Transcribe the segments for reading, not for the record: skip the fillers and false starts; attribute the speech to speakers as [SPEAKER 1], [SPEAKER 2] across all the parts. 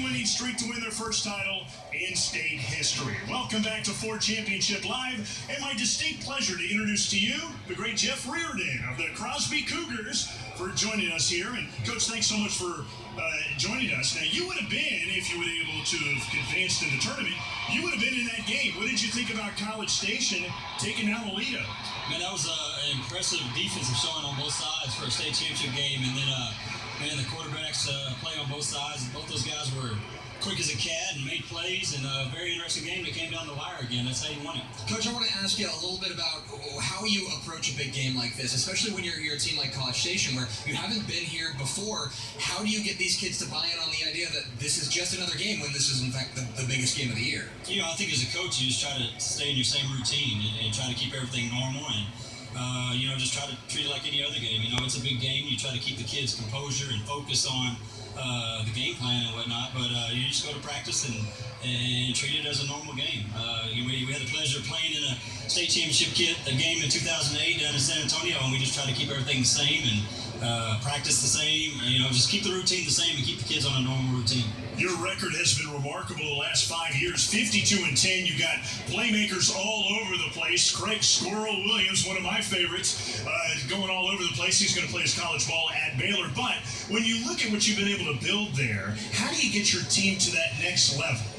[SPEAKER 1] winning streak to win their first title in state history. Welcome back to Ford Championship Live, and my distinct pleasure to introduce to you the great Jeff Riordan of the Crosby Cougars for joining us here. And Coach, thanks so much for joining us. Now, you would have been, if you would have been able to have advanced in the tournament, you would have been in that game. What did you think about College Station taking down Alita?
[SPEAKER 2] Man, that was an impressive defensive showing on both sides for a state championship game. And then, the quarterbacks play on both sides. Both those guys were quick as a cat and made plays, and a very interesting game that came down the wire again. That's how you won it.
[SPEAKER 3] Coach, I want to ask you a little bit about how you approach a big game like this, especially when you're a team like College Station where you haven't been here before. How do you get these kids to buy in on the idea that this is just another game when this is, in fact, the biggest game of the year?
[SPEAKER 2] You know, I think as a coach, you just try to stay in your same routine and try to keep everything normal and just try to treat it like any other game. You know, it's a big game. You try to keep the kids' composure and focus on the game plan and whatnot, but you just go to practice and treat it as a normal game. We had the pleasure of playing in a state championship game in 2008 down in San Antonio, and we just try to keep everything the same and practice the same. Just keep the routine the same and keep the kids on a normal routine.
[SPEAKER 1] Your record has been remarkable the last 5 years, 52-10. You got playmakers all over the place. Craig Squirrel Williams, one of my favorites, going all over the place. He's going to play his college ball at Baylor. But when you look at what you've been able to build there, how do you get your team to that next level?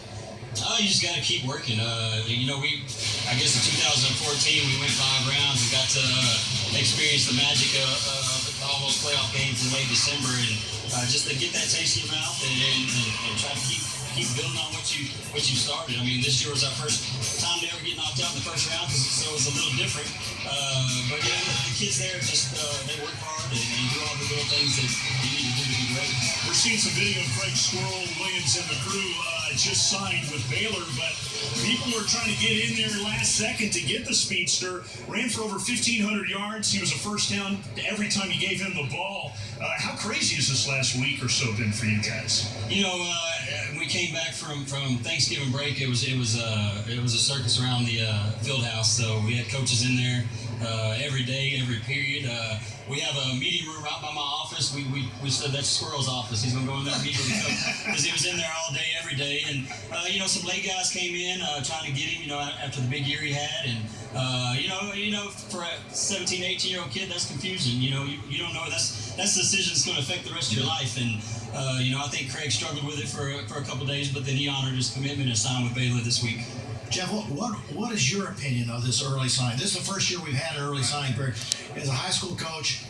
[SPEAKER 2] You just got to keep working. I guess in 2014 we went 5 rounds and got to experience the magic of all those playoff games in late December, and just to get that taste in your mouth and try to keep building on what you started. I mean, this year was our first time to ever get knocked out in the first round, so it was a little different. But the kids there just they work hard and do all the little things that you need to do to be great.
[SPEAKER 1] We're seeing some video of Craig Squirrel Williams and the crew just signed with Baylor, but people were trying to get in there last second to get the speedster. Ran for over 1,500 yards. He was a first down every time you gave him the ball. How crazy has this last week or so been for you guys?
[SPEAKER 2] We came back from Thanksgiving break. It was a circus around the field house. So we had coaches in there every day, every period. We have a meeting room right by my office. We said that's Squirrel's office. He's going to go in there and meet with the coach because he was in there all day, every day. And some late guys came in trying to get him. After the big year he had, and for a 17, 18-year-old kid, that's confusing. You don't know that's the decision that's going to affect the rest of your life. And I think Craig struggled with it for a couple of days, but then he honored his commitment and signed with Baylor this week.
[SPEAKER 4] Jeff, what is your opinion of this early signing? This is the first year we've had an early signing period. As a high school coach,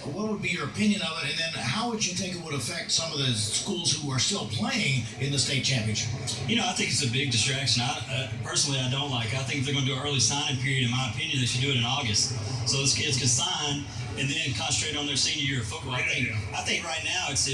[SPEAKER 4] what would be your opinion of it? And then how would you think it would affect some of the schools who are still playing in the state championship?
[SPEAKER 2] I think it's a big distraction. Personally, I don't like it. I think if they're going to do an early signing period, in my opinion, they should do it in August. So those kids can sign and then concentrate on their senior year of football. I think right now it's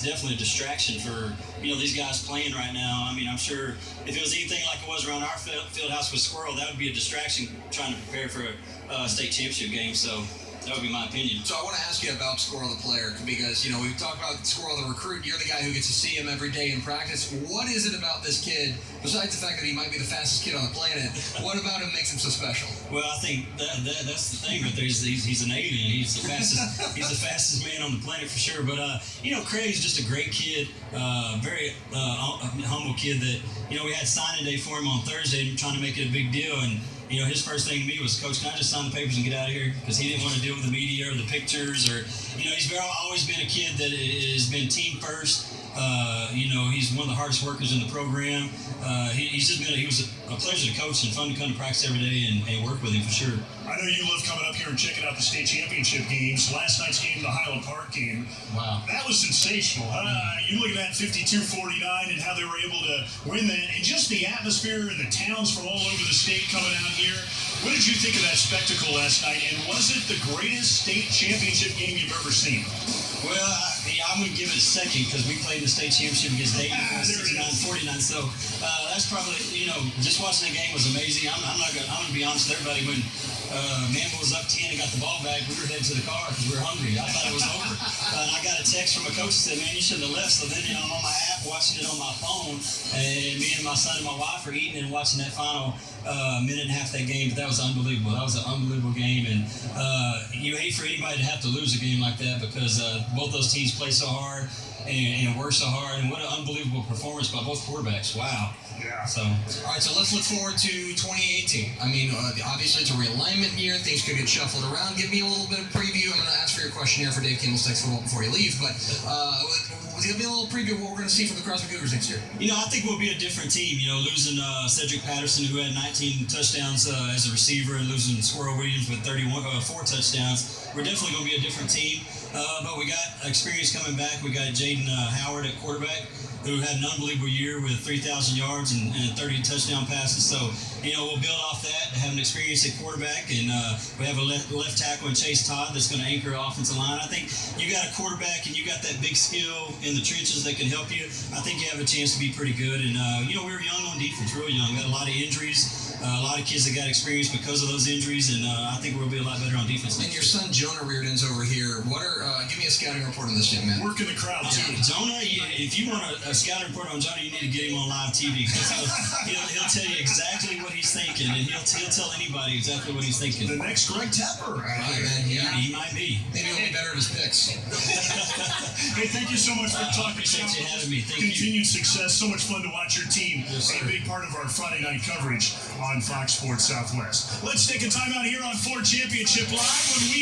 [SPEAKER 2] definitely a distraction for these guys playing right now. I mean, I'm sure if it was anything like it was around our field house with Squirrel, that would be a distraction trying to prepare for a state championship game. So that would be my opinion.
[SPEAKER 3] So I want to ask you about Squirrel the player, because we've talked about Squirrel the recruit. You're the guy who gets to see him every day in practice. What is it about this kid, besides the fact that he might be the fastest kid on the planet, what about him makes him so special?
[SPEAKER 2] Well, I think that's the thing right there. He's an alien. He's the fastest man on the planet for sure. But Craig's just a great kid, very humble kid that we had signing day for him on Thursday, trying to make it a big deal. And his first thing to me was, Coach, can I just sign the papers and get out of here? Because he didn't want to deal with the media or the pictures, or he's always been a kid that has been team first. He's one of the hardest workers in the program. He was a pleasure to coach and fun to come to practice every day and work with him for sure.
[SPEAKER 1] I know you love coming up here and checking out the state championship games. Last night's game, the Highland Park game.
[SPEAKER 2] Wow.
[SPEAKER 1] That was sensational. You look at that 52-49 and how they were able to win that, and just the atmosphere and the towns from all over the state coming out here. What did you think of that spectacle last night, and was it the greatest state championship game you've ever seen?
[SPEAKER 2] Well, I'm going to give it a second because we played in the state championship against Dayton 69-49. So that's probably, just watching the game was amazing. I'm going to be honest with everybody. When Mambo was up 10 and got the ball back, we were heading to the car because we were hungry. I thought it was over. And I got a text from a coach that said, man, you shouldn't have left. So then, I'm on my app watching watching it on my phone, and me and my son and my wife are eating and watching that final minute and a half of that game. But that was unbelievable. That was an unbelievable game, and you hate for anybody to have to lose a game like that because both those teams play so hard and work so hard, and what an unbelievable performance by both quarterbacks. Wow.
[SPEAKER 1] Yeah.
[SPEAKER 2] So,
[SPEAKER 3] all right, so let's look forward to 2018. I mean, obviously it's a realignment year. Things could get shuffled around. Give me a little bit of preview. I'm going to ask for your questionnaire for Dave Kimball's Text Football before you leave, but give me a little preview of what we're going to see from the Crosby Cougars next year.
[SPEAKER 2] I think we'll be a different team. Losing Cedric Patterson, who had 19 touchdowns as a receiver, and losing Squirrel Williams with 4 touchdowns. We're definitely going to be a different team. But we got experience coming back. We got Jaden Howard at quarterback, who had an unbelievable year with 3,000 yards and 30 touchdown passes. So, we'll build off that, have an experience at quarterback, and we have a left tackle in Chase Todd that's going to anchor our offensive line. I think you got a quarterback and you got that big skill in the trenches that can help you. I think you have a chance to be pretty good. And, we were young on defense, real young. Got a lot of injuries, a lot of kids that got experience because of those injuries, and I think we'll be a lot better on defense.
[SPEAKER 3] And your son Jonah Riordan's over here. Give me a scouting report on this young man.
[SPEAKER 1] Working the crowd, too.
[SPEAKER 2] Jonah, if you want a scouting report on Jonah, you need to get him on live TV, because he'll tell you exactly what he's thinking, and he'll tell anybody exactly what he's thinking.
[SPEAKER 1] The next Greg Tepper.
[SPEAKER 2] He might be.
[SPEAKER 3] Maybe he'll be better at his picks.
[SPEAKER 1] Hey, thank you so much for talking.
[SPEAKER 2] Appreciate you having me. Thank
[SPEAKER 1] Continued success. So much fun to watch your team.
[SPEAKER 2] Yes,
[SPEAKER 1] a big part of our Friday night coverage on Fox Sports Southwest. Let's take a time out here on Ford Championship Live when we